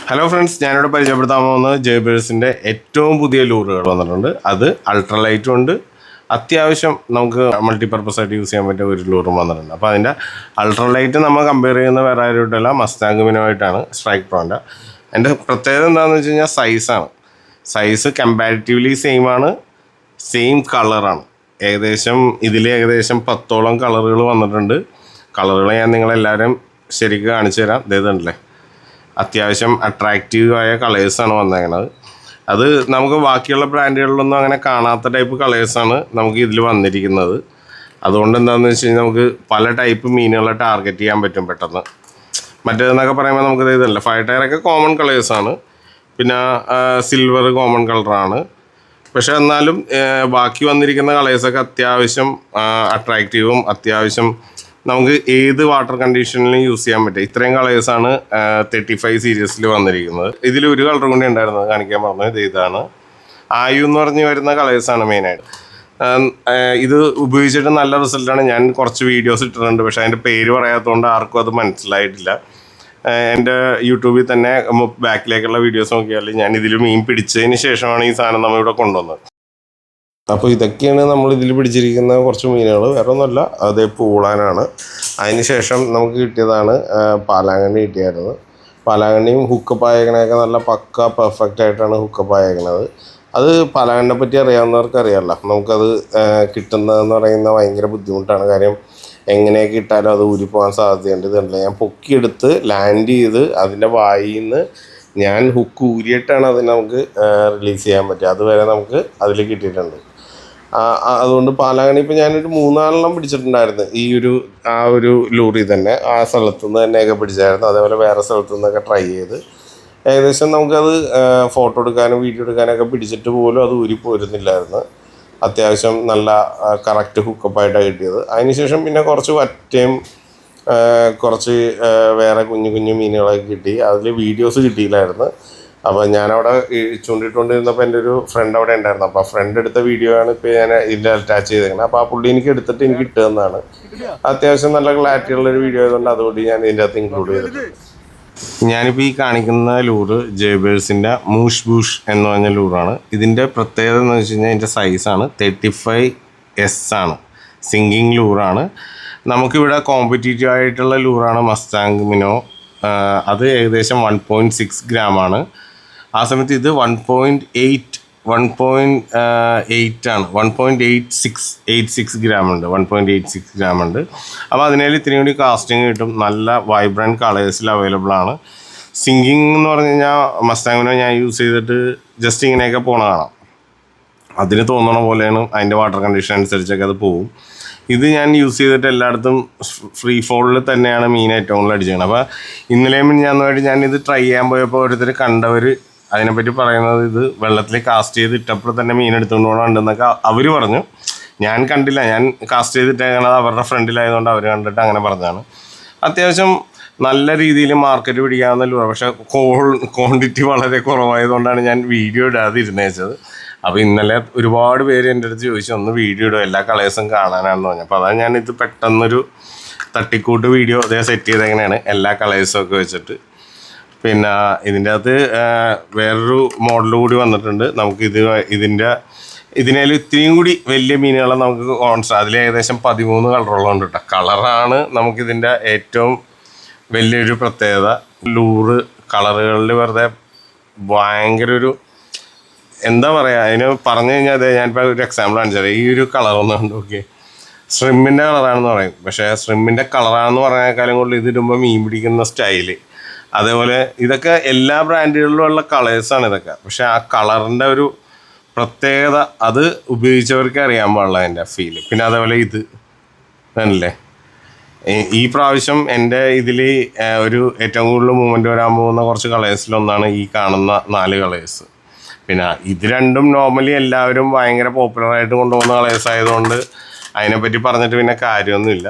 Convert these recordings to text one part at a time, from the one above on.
Hello friends, ഞാനിവിടെ പരിചയപ്പെടുത്താൻ പോകുന്നത് ജേബേഴ്സിൻ്റെ ഏറ്റവും പുതിയ ലൂറുകൾ വന്നിട്ടുണ്ട്. അത് അൾട്രാലൈറ്റും ഉണ്ട്, അത്യാവശ്യം നമുക്ക് മൾട്ടിപർപ്പസ് ആയിട്ട് യൂസ് ചെയ്യാൻ പറ്റിയ ഒരു ലൂറും വന്നിട്ടുണ്ട്. അപ്പോൾ അതിൻ്റെ അൾട്രാലൈറ്റ് നമ്മൾ കമ്പയർ ചെയ്യുന്ന വേറെ ആരുമായിട്ടല്ല, മസ്താങ് മിനോയായിട്ടാണ്, സ്ട്രൈക്ക് പ്രോൻ്റെ. അതിൻ്റെ പ്രത്യേകത എന്താണെന്ന് വെച്ച് കഴിഞ്ഞാൽ സൈസാണ്. സൈസ് കമ്പാരിറ്റീവ്ലി സെയിം ആണ്, സെയിം കളറാണ്. ഏകദേശം 10ഓളം കളറുകൾ വന്നിട്ടുണ്ട്. കളറുകൾ ഞാൻ നിങ്ങളെല്ലാവരും ശരിക്കും കാണിച്ചു തരാം. ഇതേതുണ്ടല്ലേ, അത്യാവശ്യം അട്രാക്റ്റീവായ കളേഴ്സാണ് വന്നേക്കുന്നത്. അത് നമുക്ക് ബാക്കിയുള്ള ബ്രാൻഡുകളിലൊന്നും അങ്ങനെ കാണാത്ത ടൈപ്പ് കളേഴ്സാണ് നമുക്ക് ഇതിൽ വന്നിരിക്കുന്നത്. അതുകൊണ്ട് എന്താണെന്ന് വെച്ച് കഴിഞ്ഞാൽ നമുക്ക് പല ടൈപ്പ് മീനുകളെ ടാർഗറ്റ് ചെയ്യാൻ പറ്റും പെട്ടെന്ന്. മറ്റേതെന്നൊക്കെ പറയുമ്പോൾ നമുക്ക് ഇതല്ല, ഫയർ ടയറൊക്കെ കോമൺ കളേഴ്സാണ്, പിന്നെ സിൽവർ കോമൺ കളറാണ്. പക്ഷെ എന്നാലും ബാക്കി വന്നിരിക്കുന്ന കളേഴ്സൊക്കെ അത്യാവശ്യം അട്രാക്റ്റീവും അത്യാവശ്യം നമുക്ക് ഏത് വാട്ടർ കണ്ടീഷനിലും യൂസ് ചെയ്യാൻ പറ്റും. ഇത്രയും കളേഴ്സാണ് 35 സീരീസിൽ വന്നിരിക്കുന്നത്. ഇതിൽ ഒരു കളർ കൂടി ഉണ്ടായിരുന്നത് കാണിക്കാൻ പറഞ്ഞത് ഇതാണ്. ആയു എന്ന് പറഞ്ഞ് വരുന്ന കളേഴ്സാണ് മെയിനായിട്ട്. ഇത് ഉപയോഗിച്ചിട്ട് നല്ല റിസൾട്ടാണ്. ഞാൻ കുറച്ച് വീഡിയോസ് ഇട്ടിട്ടുണ്ട്, പക്ഷേ അതിൻ്റെ പേര് പറയാത്തതുകൊണ്ട് ആർക്കും അത് മനസ്സിലായിട്ടില്ല. എൻ്റെ യൂട്യൂബിൽ തന്നെ ബാക്കിലേക്കുള്ള വീഡിയോസ് നോക്കിയാൽ ഞാൻ ഇതിൽ മീൻ പിടിച്ചതിന് ശേഷമാണ് ഈ സാധനം നമ്മളിവിടെ കൊണ്ടുവന്നത്. അപ്പോൾ ഇതൊക്കെയാണ് നമ്മൾ ഇതിൽ പിടിച്ചിരിക്കുന്ന കുറച്ച് മീനുകൾ. വേറെ ഒന്നുമല്ല, അത് പൂളാനാണ്. അതിന് ശേഷം നമുക്ക് കിട്ടിയതാണ് പാലാങ്കണ്ണി കിട്ടിയായിരുന്നു. പാലാങ്കണ്ണിയും ഹുക്കപ്പ് ആയേക്കണയൊക്കെ നല്ല പക്ക പെർഫെക്റ്റ് ആയിട്ടാണ് ഹുക്കപ്പ് ആയേക്കണത്. അത് പാലാങ്കണ്ണിനെ പറ്റി അറിയാവുന്നവർക്ക് അറിയാമല്ലോ. നമുക്കത് കിട്ടുന്നതെന്ന് പറയുന്നത് ഭയങ്കര ബുദ്ധിമുട്ടാണ്. കാര്യം എങ്ങനെയൊക്കെ ഇട്ടാലും അത് ഊരിപ്പോകാൻ സാധ്യതയുണ്ട്. ഇതുണ്ടല്ലോ, ഞാൻ പൊക്കിയെടുത്ത് ലാൻഡ് ചെയ്ത് അതിൻ്റെ വായിൽ നിന്ന് ഞാൻ ഹുക്ക് ഊരിയിട്ടാണ് അതിനെ നമുക്ക് റിലീസ് ചെയ്യാൻ പറ്റുക. അതുവരെ നമുക്ക് അതിൽ കിട്ടിയിട്ടുണ്ട്. അതുകൊണ്ട് പാലാങ്കണ്ണി ഇപ്പോൾ ഞാനൊരു 3-4 പിടിച്ചിട്ടുണ്ടായിരുന്നു. ആ ഒരു ലൂറി തന്നെ ആ സ്ഥലത്തു നിന്ന് തന്നെയൊക്കെ പിടിച്ചായിരുന്നു. അതേപോലെ വേറെ സ്ഥലത്തു നിന്നൊക്കെ ട്രൈ ചെയ്ത് ഏകദേശം നമുക്കത് ഫോട്ടോ എടുക്കാനും വീഡിയോ എടുക്കാനൊക്കെ പിടിച്ചിട്ട് പോലും അത് ഊരിപ്പോരുന്നില്ലായിരുന്നു. അത്യാവശ്യം നല്ല കറക്റ്റ് ഹുക്കപ്പായിട്ടാണ് കിട്ടിയത്. അതിനുശേഷം പിന്നെ കുറച്ച് വറ്റയും കുറച്ച് വേറെ കുഞ്ഞു മീനുകളൊക്കെ കിട്ടി. അതിൽ വീഡിയോസ് കിട്ടിയില്ലായിരുന്നു. അപ്പോൾ ഞാനവിടെ ചൂണ്ടിട്ടുകൊണ്ടിരുന്നപ്പോൾ എൻ്റെ ഒരു ഫ്രണ്ട് അവിടെ ഉണ്ടായിരുന്നു. അപ്പോൾ ആ ഫ്രണ്ട് എടുത്ത വീഡിയോ ആണ് ഇപ്പോൾ ഞാൻ ഇതിൽ അറ്റാച്ച് ചെയ്തേക്കുന്നത്. അപ്പോൾ ആ പുള്ളി എനിക്ക് എടുത്തിട്ട് എനിക്ക് ഇട്ടുതന്നാണ്. അത്യാവശ്യം നല്ല ക്ലാരിറ്റി ഉള്ളൊരു വീഡിയോ ആയതുകൊണ്ട് അതുകൊണ്ട് ഞാൻ ഇതിൻ്റെ അകത്ത് ഇൻക്ലൂഡ് ചെയ്തിട്ടുണ്ട്. ഞാനിപ്പോൾ ഈ കാണിക്കുന്ന ലൂറ് ജേബേഴ്സിൻ്റെ മൂഷ് എന്ന് പറഞ്ഞ ലൂറാണ്. ഇതിൻ്റെ പ്രത്യേകത എന്ന് വെച്ച് കഴിഞ്ഞാൽ ഇതിൻ്റെ സൈസാണ് 35S ആണ്. സിങ്കിങ് ലൂറാണ്. നമുക്കിവിടെ കോമ്പറ്റീറ്റീവ് ആയിട്ടുള്ള ലൂറാണ് മസ്താങ് മിനോ. അത് ഏകദേശം 1.6 ഗ്രാമാണ്. ആ സമയത്ത് ഇത് 1.8 ആണ്. 1.86 ഗ്രാം ഉണ്ട്. 1.86 ഗ്രാം ഉണ്ട്. അപ്പോൾ അതിനേൽ ഇത്രയും കൂടി കാസ്റ്റിംഗ് കിട്ടും. നല്ല വൈബ്രൻറ്റ് കളേഴ്സിൽ അവൈലബിൾ ആണ്. സിങ്കിങ് എന്ന് പറഞ്ഞു കഴിഞ്ഞാൽ മസ്താങ്ങിനോ ഞാൻ യൂസ് ചെയ്തിട്ട് ജസ്റ്റ് ഇങ്ങനെയൊക്കെ പോണ കാണാം. അതിന് തോന്നണ പോലെയാണ്, അതിൻ്റെ വാട്ടർ കണ്ടീഷൻ അനുസരിച്ചൊക്കെ അത് പോവും. ഇത് ഞാൻ യൂസ് ചെയ്തിട്ട് എല്ലായിടത്തും ഫ്രീ ഫോളിൽ തന്നെയാണ് മീൻ ഏറ്റവും കൂടുതൽ അടിച്ചിരിക്കുന്നത്. അപ്പോൾ ഇന്നലെയും ഞാനിത് ട്രൈ ചെയ്യാൻ പോയപ്പോൾ ഓരോരുത്തർ കണ്ടവർ അതിനെപ്പറ്റി പറയുന്നത് ഇത് വെള്ളത്തിൽ കാസ്റ്റ് ചെയ്ത് ഇട്ടപ്പോൾ തന്നെ മീൻ എടുത്തുകൊണ്ട് പോകണമെന്നൊക്കെ അവർ പറഞ്ഞു. ഞാൻ കണ്ടില്ല, ഞാൻ കാസ്റ്റ് ചെയ്തിട്ടേക്കണത് അവരുടെ ഫ്രണ്ടിലായതുകൊണ്ട് അവർ കണ്ടിട്ട് അങ്ങനെ പറഞ്ഞതാണ്. അത്യാവശ്യം നല്ല രീതിയിൽ മാർക്കറ്റ് പിടിക്കാവുന്ന ലൂറ, പക്ഷേ ക്വാണ്ടിറ്റി വളരെ കുറവായതുകൊണ്ടാണ് ഞാൻ വീഡിയോ ഇടാതെ ഇരുന്നേച്ചത്. അപ്പോൾ ഇന്നലെ ഒരുപാട് പേര് എൻ്റെ അടുത്ത് ചോദിച്ചു ഒന്ന് വീഡിയോ ഇടുക, എല്ലാ കളേഴ്സും കാണാനാണെന്ന് പറഞ്ഞു. അപ്പോൾ അതാണ് ഞാനിത് പെട്ടെന്നൊരു തട്ടിക്കൂട്ട് വീഡിയോ അതേ സെറ്റ് ചെയ്തെങ്ങനെയാണ് എല്ലാ കളേഴ്സും ഒക്കെ വെച്ചിട്ട്. പിന്നെ ഇതിൻ്റെ അകത്ത് വേറൊരു മോഡൽ കൂടി വന്നിട്ടുണ്ട്. നമുക്ക് ഇതിനേൽ ഇത്രയും കൂടി വലിയ മീനുകളെ നമുക്ക് അതിൽ ഏകദേശം 13 കളറുകളും ഉണ്ട് കേട്ടോ. കളറാണ് നമുക്കിതിൻ്റെ ഏറ്റവും വലിയൊരു പ്രത്യേകത. ലൂറ് കളറുകളിൽ വെറുതെ ഭയങ്കര ഒരു എന്താ പറയുക, അതിന് പറഞ്ഞു കഴിഞ്ഞാൽ അതെ, ഞാനിപ്പോൾ ഒരു എക്സാമ്പിൾ കാണിച്ചാൽ ഈ ഒരു കളറൊന്നും ഉണ്ട്. ഓക്കെ, സ്ട്രിമ്മിൻ്റെ കളറാണെന്ന് പറയും. പക്ഷേ സ്ട്രിമ്മിൻ്റെ കളറാണെന്ന് പറഞ്ഞേക്കാളും കൂടുതൽ ഇതിടുമ്പോൾ മീൻ പിടിക്കുന്ന സ്റ്റൈല്, അതേപോലെ ഇതൊക്കെ എല്ലാ ബ്രാൻഡുകളിലും ഉള്ള കളേഴ്സാണ് ഇതൊക്കെ. പക്ഷേ ആ കളറിൻ്റെ ഒരു പ്രത്യേകത അത് ഉപയോഗിച്ചവർക്ക് അറിയാൻ പാടില്ല അതിൻ്റെ ഫീല്. പിന്നെ അതേപോലെ ഇത് തന്നെയല്ലേ, ഈ പ്രാവശ്യം എൻ്റെ ഇതിൽ ഒരു ഏറ്റവും കൂടുതൽ മൂവ്മെൻറ്റ് വരാൻ പോകുന്ന കുറച്ച് കളേഴ്സിലൊന്നാണ് ഈ കാണുന്ന 4 കളേഴ്സ്. പിന്നെ ഇത് രണ്ടും നോർമലി എല്ലാവരും ഭയങ്കര പോപ്പുലറായിട്ട് കൊണ്ടുപോകുന്ന കളേഴ്സ് ആയതുകൊണ്ട് അതിനെപ്പറ്റി പറഞ്ഞിട്ട് പിന്നെ കാര്യമൊന്നുമില്ല.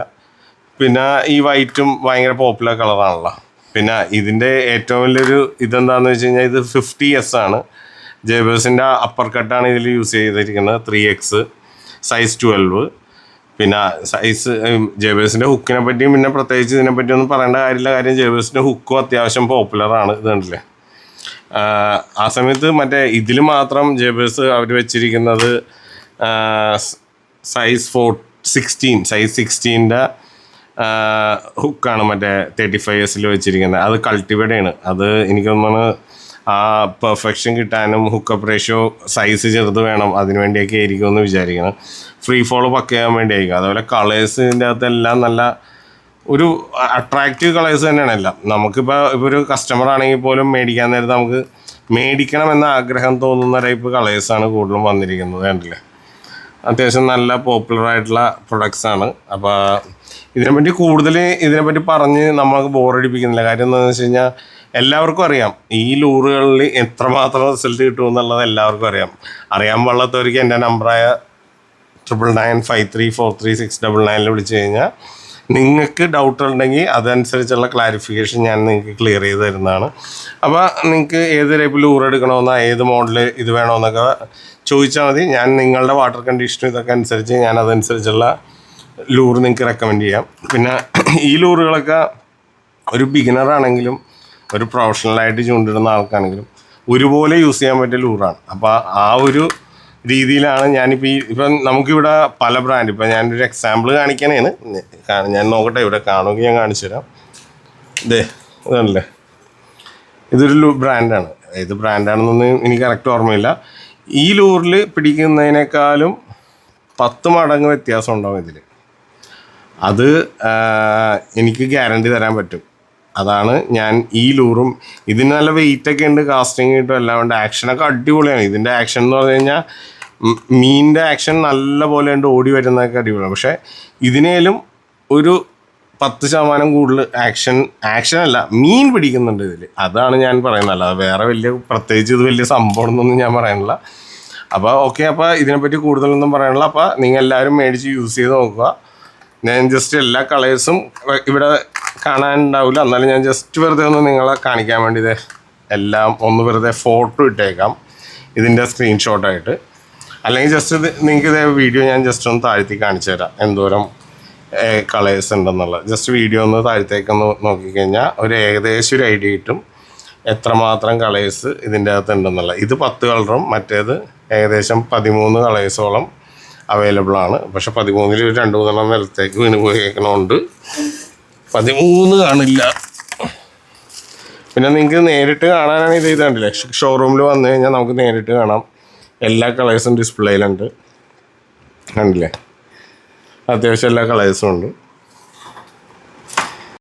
പിന്നെ ഈ വൈറ്റും ഭയങ്കര പോപ്പുലർ കളറാണല്ലോ. പിന്നെ ഇതിൻ്റെ ഏറ്റവും വലിയൊരു ഇതെന്താണെന്ന് വെച്ച് കഴിഞ്ഞാൽ ഇത് 50S ആണ്. ജേബേഴ്സിൻ്റെ അപ്പർ കട്ടാണ് ഇതിൽ യൂസ് ചെയ്തിരിക്കുന്നത്. 3X size 12. പിന്നെ സൈസ് ജേബേഴ്സിൻ്റെ ഹുക്കിനെ പറ്റിയും പിന്നെ പ്രത്യേകിച്ച് ഇതിനെപ്പറ്റി ഒന്നും പറയേണ്ട കാര്യമില്ല. കാര്യം ജേബേഴ്സിൻ്റെ ഹുക്കും അത്യാവശ്യം പോപ്പുലറാണ്. ഇത് കണ്ടില്ലേ, ആ സമയത്ത് മറ്റേ ഇതിൽ മാത്രം ജേബേഴ്സ് അവർ വെച്ചിരിക്കുന്നത് സൈസ് 16 ഹുക്കാണ് മറ്റേ 35S വെച്ചിരിക്കുന്നത്. അത് കൾട്ടിവേഡാണ്. അത് എനിക്ക് തോന്നുന്നു ആ പെർഫെക്ഷൻ കിട്ടാനും ഹുക്കപ്പ് റേഷ്യോ സൈസ് ചെറുത് വേണം, അതിന് വേണ്ടിയൊക്കെ ആയിരിക്കും എന്ന് വിചാരിക്കണം. ഫ്രീ ഫോളോ പക്കയാൻ വേണ്ടിയായിരിക്കും. അതുപോലെ കളേഴ്സിൻ്റെ അകത്തെല്ലാം നല്ല ഒരു അട്രാക്റ്റീവ് കളേഴ്സ് തന്നെയാണ് എല്ലാം. നമുക്കിപ്പോൾ ഒരു കസ്റ്റമർ ആണെങ്കിൽ പോലും മേടിക്കാൻ നേരത്ത് നമുക്ക് മേടിക്കണമെന്ന ആഗ്രഹം തോന്നുന്ന ടൈപ്പ് കളേഴ്സാണ് കൂടുതലും വന്നിരിക്കുന്നത്. കണ്ടില്ലേ, അത്യാവശ്യം നല്ല പോപ്പുലറായിട്ടുള്ള പ്രൊഡക്ട്സാണ്. അപ്പോൾ ഇതിനെപ്പറ്റി കൂടുതൽ പറഞ്ഞ് നമ്മൾക്ക് ബോറടിപ്പിക്കുന്നില്ല. കാര്യം എന്താണെന്ന് വെച്ച് കഴിഞ്ഞാൽ എല്ലാവർക്കും അറിയാം ഈ ലൂറുകളിൽ എത്രമാത്രം റിസൾട്ട് കിട്ടുമെന്നുള്ളത് എല്ലാവർക്കും അറിയാൻ പാടില്ലാത്തവർക്ക് എൻ്റെ നമ്പറായ 9995343699 വിളിച്ച് കഴിഞ്ഞാൽ നിങ്ങൾക്ക് ഡൗട്ട് ഉണ്ടെങ്കിൽ അതനുസരിച്ചുള്ള ക്ലാരിഫിക്കേഷൻ ഞാൻ നിങ്ങൾക്ക് ക്ലിയർ ചെയ്ത് തരുന്നതാണ്. അപ്പോൾ നിങ്ങൾക്ക് ഏത് ടൈപ്പ് ലൂറ് എടുക്കണമെന്നോ ഏത് മോഡൽ ഇത് വേണമെന്നൊക്കെ ചോദിച്ചാൽ മതി. ഞാൻ നിങ്ങളുടെ വാട്ടർ കണ്ടീഷനും ഇതൊക്കെ അനുസരിച്ച് ഞാൻ അതനുസരിച്ചുള്ള ലൂറ് നിങ്ങൾക്ക് റെക്കമെൻഡ് ചെയ്യാം. പിന്നെ ഈ ലൂറുകളൊക്കെ ഒരു ബിഗിനറാണെങ്കിലും ഒരു പ്രൊഫഷണലായിട്ട് ചൂണ്ടിടുന്ന ആൾക്കാണെങ്കിലും ഒരുപോലെ യൂസ് ചെയ്യാൻ പറ്റിയ ലൂറാണ്. അപ്പോൾ ആ ഒരു രീതിയിലാണ് ഞാനിപ്പോൾ ഇപ്പം നമുക്കിവിടെ പല ബ്രാൻഡ്, ഇപ്പം ഞാനൊരു എക്സാമ്പിൾ കാണിക്കാനാണ്. ഞാൻ നോക്കട്ടെ, ഇവിടെ കാണുമെങ്കിൽ ഞാൻ കാണിച്ചു തരാം. ഇതല്ലേ, ഇതൊരു ബ്രാൻഡാണ്. ഏത് ബ്രാൻഡാണെന്നൊന്നും എനിക്ക് കറക്റ്റ് ഓർമ്മയില്ല. ഈ ലൂറിൽ പിടിക്കുന്നതിനേക്കാളും 10 മടങ്ങ് വ്യത്യാസം ഉണ്ടാവും ഇതിൽ. അത് എനിക്ക് ഗ്യാരണ്ടി തരാൻ പറ്റും. അതാണ് ഞാൻ ഈ ലൂറും. ഇതിന് നല്ല വെയിറ്റൊക്കെ ഉണ്ട്, കാസ്റ്റിംഗ് കിട്ടും, എല്ലാം ഉണ്ട്. ആക്ഷനൊക്കെ അടിപൊളിയാണ്. ഇതിൻ്റെ ആക്ഷൻ എന്ന് പറഞ്ഞു കഴിഞ്ഞാൽ മീനിൻ്റെ ആക്ഷൻ നല്ല പോലെ ഉണ്ട്, ഓടി വരുന്നതൊക്കെ അടിപൊളിയാണ്. പക്ഷേ ഇതിനേലും ഒരു 10% കൂടുതൽ ആക്ഷനല്ല, മീൻ പിടിക്കുന്നുണ്ട് ഇതിൽ. അതാണ് ഞാൻ പറയുന്നത്. അല്ലാതെ വേറെ പ്രത്യേകിച്ച് ഇത് വലിയ സംഭവമൊന്നും ഞാൻ പറയുന്നില്ല. അപ്പോൾ ഓക്കെ, അപ്പോൾ ഇതിനെപ്പറ്റി കൂടുതലൊന്നും പറയാനില്ല. അപ്പോൾ നിങ്ങൾ എല്ലാവരും മേടിച്ച് യൂസ് ചെയ്ത് നോക്കുക. ഞാൻ ജസ്റ്റ് എല്ലാ കളേഴ്സും ഇവിടെ കാണാനുണ്ടാവില്ല, എന്നാലും ഞാൻ ജസ്റ്റ് വെറുതെ ഒന്ന് നിങ്ങളെ കാണിക്കാൻ വേണ്ടി എല്ലാം ഒന്ന് വെറുതെ ഫോട്ടോ ഇട്ടേക്കാം ഇതിൻ്റെ സ്ക്രീൻഷോട്ടായിട്ട്. അല്ലെങ്കിൽ ജസ്റ്റ് നിങ്ങൾക്ക് ഇതേ വീഡിയോ ഞാൻ ജസ്റ്റ് ഒന്ന് താഴ്ത്തി കാണിച്ചു തരാം എന്തോരം കളേഴ്സ് ഉണ്ടെന്നുള്ളത്. ജസ്റ്റ് വീഡിയോ ഒന്ന് താഴ്ത്തേക്കൊന്ന് നോക്കിക്കഴിഞ്ഞാൽ ഒരു ഏകദേശം ഒരു ഐഡിയ കിട്ടും എത്രമാത്രം കളേഴ്സ് ഇതിൻ്റെ അകത്ത് ഉണ്ടെന്നുള്ളത്. ഇത് 10 കളറും മറ്റേത് ഏകദേശം 13 കളേഴ്സോളം അവൈലബിൾ ആണ്. പക്ഷെ 13-ൽ 2-3 നിലത്തേക്ക് വീണ് പോയേക്കണോണ്ട് 13 കാണില്ല. പിന്നെ നിങ്ങൾക്ക് നേരിട്ട് കാണാനാണ് ഇത് കണ്ടില്ലേ, ഷോറൂമിൽ വന്നു കഴിഞ്ഞാൽ നമുക്ക് നേരിട്ട് കാണാം. എല്ലാ കളേഴ്സും ഡിസ്പ്ലേയിലുണ്ട്, കണ്ടില്ലേ, അത്യാവശ്യം എല്ലാ കളേഴ്സും ഉണ്ട്.